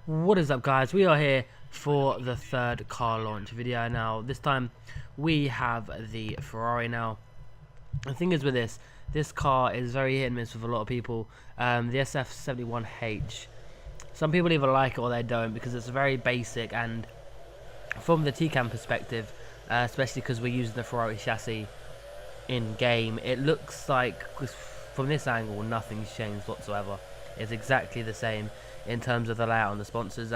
What is up, guys? We are here for the third car launch video. Now this time we have the Ferrari. Now the thing is with this car is very hit and miss with a lot of people. The SF71H, some people either like it or they don't, because it's very basic, and from the TCAM perspective, especially because we're using the Ferrari chassis in game, it looks like from this angle nothing's changed whatsoever. It's exactly the same in terms of the layout and the sponsors.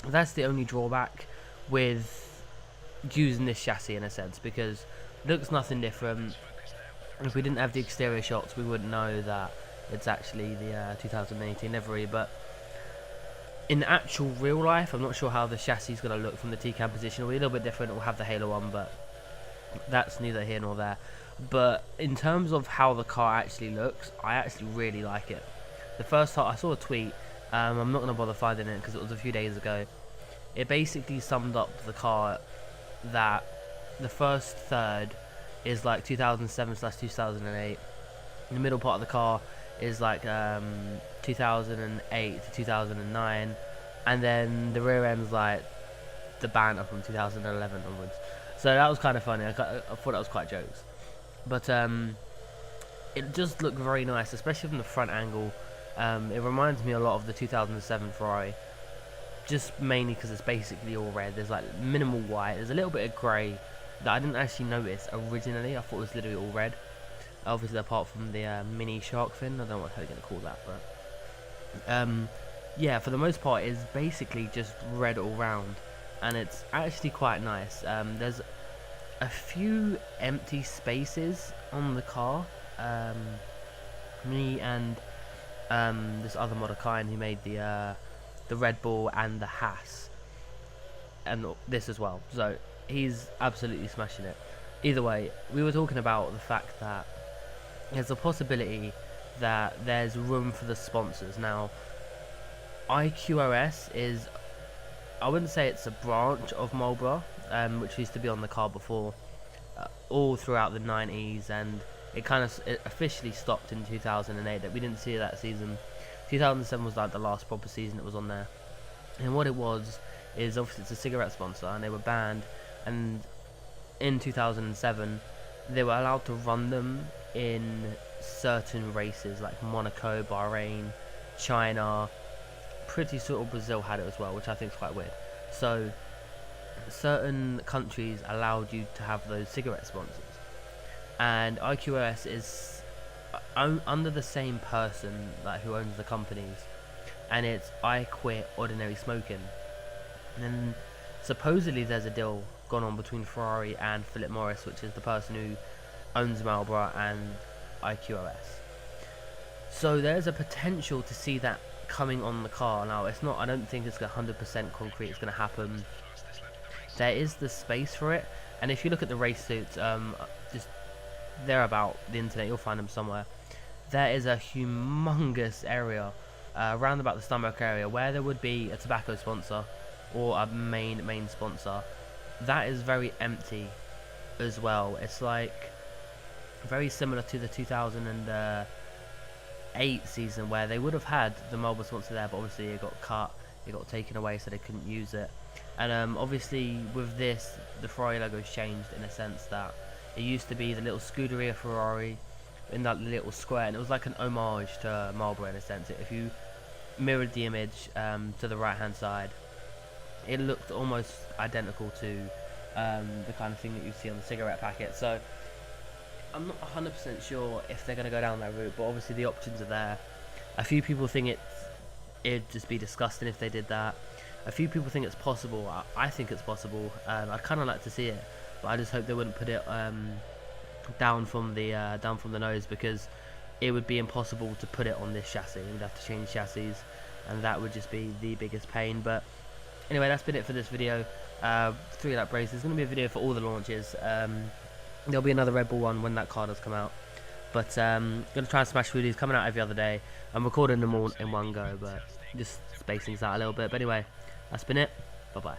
That's the only drawback with using this chassis in a sense, because it looks nothing different. If we didn't have the exterior shots, we wouldn't know that it's actually the 2018 livery. But in actual real life, I'm not sure how the chassis is going to look from the TCAM position. It'll be a little bit different. We'll have the halo on, but that's neither here nor there. But in terms of how the car actually looks, I actually really like it. The first time I saw a tweet, I'm not going to bother finding it because it was a few days ago. It basically summed up the car that the first third is like 2007/2008. The middle part of the car is like 2008 to 2009, and then the rear end's like the banter from 2011 onwards. So that was kind of funny. I thought that was quite jokes, but it just looked very nice, especially from the front angle. It reminds me a lot of the 2007 Ferrari, just mainly because it's basically all red. There's like minimal white. There's a little bit of grey that I didn't actually notice originally. I thought it was literally all red. Obviously, apart from the mini shark fin. I don't know what they're going to call that, but yeah, for the most part, it's basically just red all round, and it's actually quite nice. There's a few empty spaces on the car. Me and this other model kind who made the Red Bull and the Haas, and this as well. So he's absolutely smashing it. Either way, we were talking about the fact that there's a possibility that there's room for the sponsors. Now, IQOS is, I wouldn't say it's a branch of Marlboro, which used to be on the car before, all throughout the 90s, and it officially stopped in 2008. That we didn't see that season. 2007 was like the last proper season it was on there. And what it was is, obviously it's a cigarette sponsor, and they were banned. And in 2007, they were allowed to run them in certain races like Monaco, Bahrain, China. Pretty sure Brazil had it as well, which I think is quite weird. So certain countries allowed you to have those cigarette sponsors, and IQOS is under the same person like who owns the companies, and it's I Quit Ordinary Smoking. And supposedly there's a deal gone on between Ferrari and Philip Morris, which is the person who owns Marlboro and IQOS. So there's a potential to see that coming on the car. Now, it's not, I don't think it's 100% concrete it's going to happen. There is the space for it, and if you look at the race suits, just they're about the internet, you'll find them somewhere. There is a humongous area around about the stomach area where there would be a tobacco sponsor or a main sponsor. That is very empty as well. It's like very similar to the 2008 season, where they would have had the Marlboro sponsor there, but obviously it got cut, it got taken away, so they couldn't use it. And obviously with this, the Ferrari logo's changed in a sense that it used to be the little Scuderia Ferrari in that little square, and it was like an homage to Marlboro in a sense. If you mirrored the image to the right hand side, it looked almost identical to the kind of thing that you see on the cigarette packet. So I'm not 100% sure if they're going to go down that route, but obviously the options are there. A few people think it'd just be disgusting if they did that. A few people think it's possible. I think it's possible. I'd kind of like to see it, but I just hope they wouldn't put it down from the nose, because it would be impossible to put it on this chassis. We'd have to change chassis, and that would just be the biggest pain. But anyway, that's been it for this video. 3-lap race. There's going to be a video for all the launches. There'll be another Red Bull one when that car does come out. But going to try and smash through these, coming out every other day. I'm recording them all in one go, but just spacing things out a little bit. But anyway, that's been it. Bye bye.